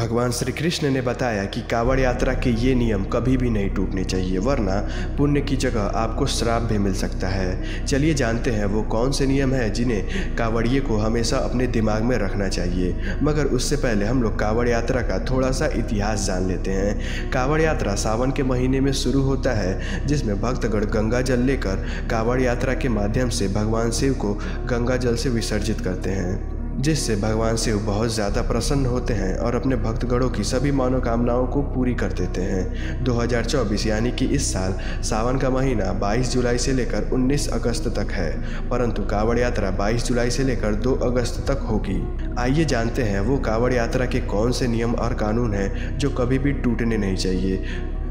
भगवान श्री कृष्ण ने बताया कि कांवड़ यात्रा के ये नियम कभी भी नहीं टूटने चाहिए, वरना पुण्य की जगह आपको श्राप भी मिल सकता है। चलिए जानते हैं वो कौन से नियम हैं जिन्हें कांवड़िए को हमेशा अपने दिमाग में रखना चाहिए। मगर उससे पहले हम लोग कांवड़ यात्रा का थोड़ा सा इतिहास जान लेते हैं। कांवड़ यात्रा सावन के महीने में शुरू होता है, जिसमें भक्तगण गंगा जल लेकर कांवड़ यात्रा के माध्यम से भगवान शिव को गंगा जल से विसर्जित करते हैं, जिससे भगवान शिव बहुत ज़्यादा प्रसन्न होते हैं और अपने भक्तगणों की सभी मनोकामनाओं को पूरी कर देते हैं। 2024 यानी कि इस साल सावन का महीना 22 जुलाई से लेकर 19 अगस्त तक है, परंतु कांवड़ यात्रा 22 जुलाई से लेकर 2 अगस्त तक होगी। आइए जानते हैं वो कांवड़ यात्रा के कौन से नियम और कानून हैं जो कभी भी टूटने नहीं चाहिए,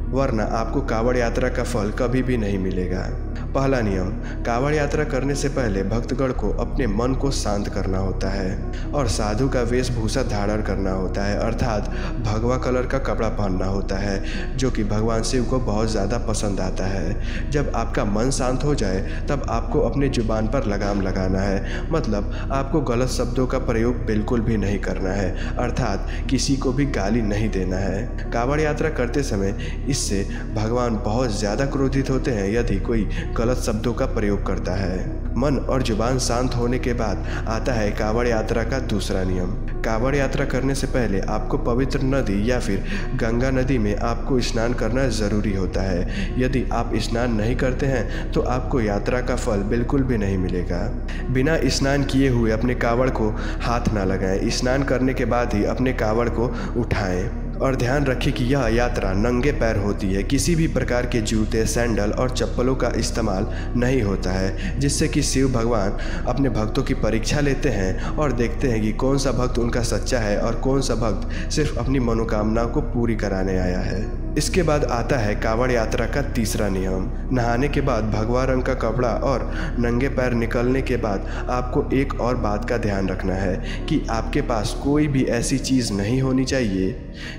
वरना आपको कांवड़ यात्रा का फल कभी भी नहीं मिलेगा। पहला नियम, कांवड़ यात्रा करने से पहले भक्तगण को अपने मन को शांत करना होता है और साधु का वेशभूषा धारण करना होता है, अर्थात भगवा कलर का कपड़ा पहनना होता है, जो कि भगवान शिव को बहुत ज़्यादा पसंद आता है। जब आपका मन शांत हो जाए तब आपको अपने जुबान पर लगाम लगाना है, मतलब आपको गलत शब्दों का प्रयोग बिल्कुल भी नहीं करना है, अर्थात किसी को भी गाली नहीं देना है। कांवड़ यात्रा करते समय इससे भगवान बहुत ज़्यादा क्रोधित होते हैं यदि कोई गलत शब्दों का प्रयोग करता है। मन और जुबान शांत होने के बाद आता है कांवड़ यात्रा का दूसरा नियम। कांवड़ यात्रा करने से पहले आपको पवित्र नदी या फिर गंगा नदी में आपको स्नान करना ज़रूरी होता है। यदि आप स्नान नहीं करते हैं तो आपको यात्रा का फल बिल्कुल भी नहीं मिलेगा। बिना स्नान किए हुए अपने कांवड़ को हाथ ना लगाएं। स्नान करने के बाद ही अपने कांवड़ को उठाएं और ध्यान रखें कि यह यात्रा नंगे पैर होती है। किसी भी प्रकार के जूते, सैंडल और चप्पलों का इस्तेमाल नहीं होता है, जिससे कि शिव भगवान अपने भक्तों की परीक्षा लेते हैं और देखते हैं कि कौन सा भक्त उनका सच्चा है और कौन सा भक्त सिर्फ अपनी मनोकामना को पूरी कराने आया है। इसके बाद आता है कांवड़ यात्रा का तीसरा नियम। नहाने के बाद भगवा रंग का कपड़ा और नंगे पैर निकलने के बाद आपको एक और बात का ध्यान रखना है कि आपके पास कोई भी ऐसी चीज़ नहीं होनी चाहिए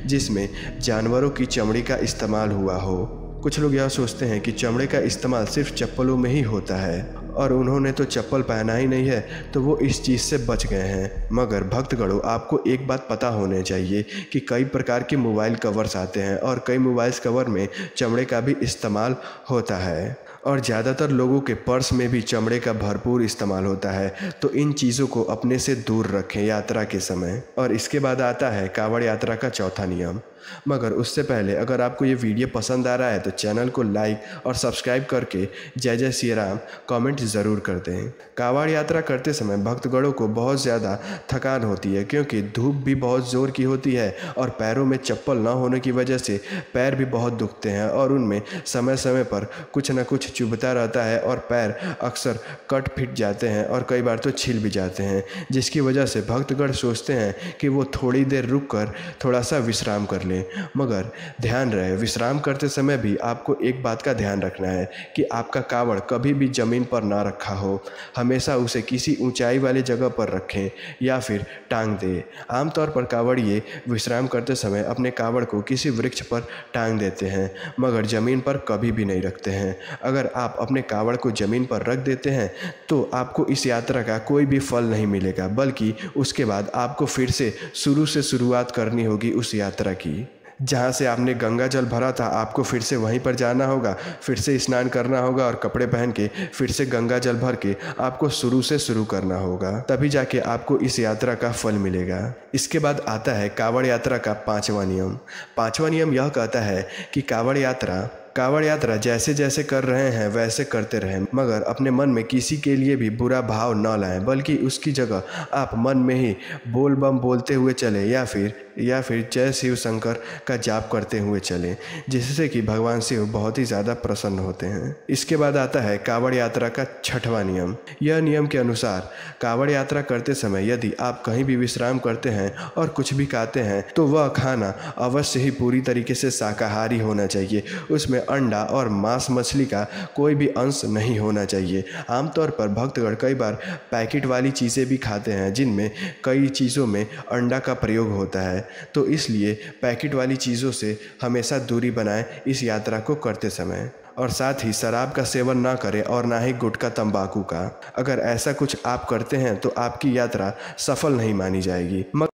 जिसमें जानवरों की चमड़ी का इस्तेमाल हुआ हो। कुछ लोग यह सोचते हैं कि चमड़े का इस्तेमाल सिर्फ चप्पलों में ही होता है और उन्होंने तो चप्पल पहना ही नहीं है, तो वो इस चीज़ से बच गए हैं। मगर भक्तगणों, आपको एक बात पता होनी चाहिए कि कई प्रकार के मोबाइल कवर्स आते हैं और कई मोबाइल कवर में चमड़े का भी इस्तेमाल होता है और ज़्यादातर लोगों के पर्स में भी चमड़े का भरपूर इस्तेमाल होता है। तो इन चीज़ों को अपने से दूर रखें यात्रा के समय। और इसके बाद आता है कांवड़ यात्रा का चौथा नियम। मगर उससे पहले अगर आपको ये वीडियो पसंद आ रहा है तो चैनल को लाइक और सब्सक्राइब करके जय जय श्री राम कमेंट ज़रूर कर दें। कांवड़ यात्रा करते समय भक्तगणों को बहुत ज़्यादा थकान होती है, क्योंकि धूप भी बहुत ज़ोर की होती है और पैरों में चप्पल न होने की वजह से पैर भी बहुत दुखते हैं और उनमें समय समय पर कुछ न कुछ चुभता रहता है और पैर अक्सर कट फिट जाते हैं और कई बार तो छिल भी जाते हैं, जिसकी वजह से भक्तगण सोचते हैं कि वो थोड़ी देर रुक कर थोड़ा सा विश्राम कर लें। मगर ध्यान रहे, विश्राम करते समय भी आपको एक बात का ध्यान रखना है कि आपका कांवड़ कभी भी ज़मीन पर ना रखा हो। हमेशा उसे किसी ऊंचाई वाली जगह पर रखें या फिर टांग दें। आमतौर पर कांवड़िए विश्राम करते समय अपने कांवड़ को किसी वृक्ष पर टांग देते हैं, मगर ज़मीन पर कभी भी नहीं रखते हैं। अगर आप अपने कांवड़ को ज़मीन पर रख देते हैं तो आपको इस यात्रा का कोई भी फल नहीं मिलेगा, बल्कि उसके बाद आपको फिर से शुरुआत करनी होगी उस यात्रा की। जहाँ से आपने गंगा जल भरा था आपको फिर से वहीं पर जाना होगा, फिर से स्नान करना होगा और कपड़े पहन के फिर से गंगा जल भर के आपको शुरू करना होगा, तभी जाके आपको इस यात्रा का फल मिलेगा। इसके बाद आता है कांवड़ यात्रा का पांचवा नियम। पांचवा नियम यह कहता है कि कांवड़ यात्रा जैसे जैसे कर रहे हैं वैसे करते रहें, मगर अपने मन में किसी के लिए भी बुरा भाव न लाएं, बल्कि उसकी जगह आप मन में ही बोल बम बोलते हुए चलें या फिर जय शिव शंकर का जाप करते हुए चलें, जिससे कि भगवान शिव बहुत ही ज़्यादा प्रसन्न होते हैं। इसके बाद आता है कांवड़ यात्रा का छठवां नियम। यह नियम के अनुसार कांवड़ यात्रा करते समय यदि आप कहीं भी विश्राम करते हैं और कुछ भी खाते हैं तो वह खाना अवश्य ही पूरी तरीके से शाकाहारी होना चाहिए। उसमें अंडा और मांस मछली का कोई भी अंश नहीं होना चाहिए। आमतौर पर भक्तगण कई बार पैकेट वाली चीज़ें भी खाते हैं जिनमें कई चीज़ों में अंडा का प्रयोग होता है, तो इसलिए पैकेट वाली चीज़ों से हमेशा दूरी बनाएं इस यात्रा को करते समय। और साथ ही शराब का सेवन ना करें और ना ही गुटखा तंबाकू का। अगर ऐसा कुछ आप करते हैं तो आपकी यात्रा सफल नहीं मानी जाएगी।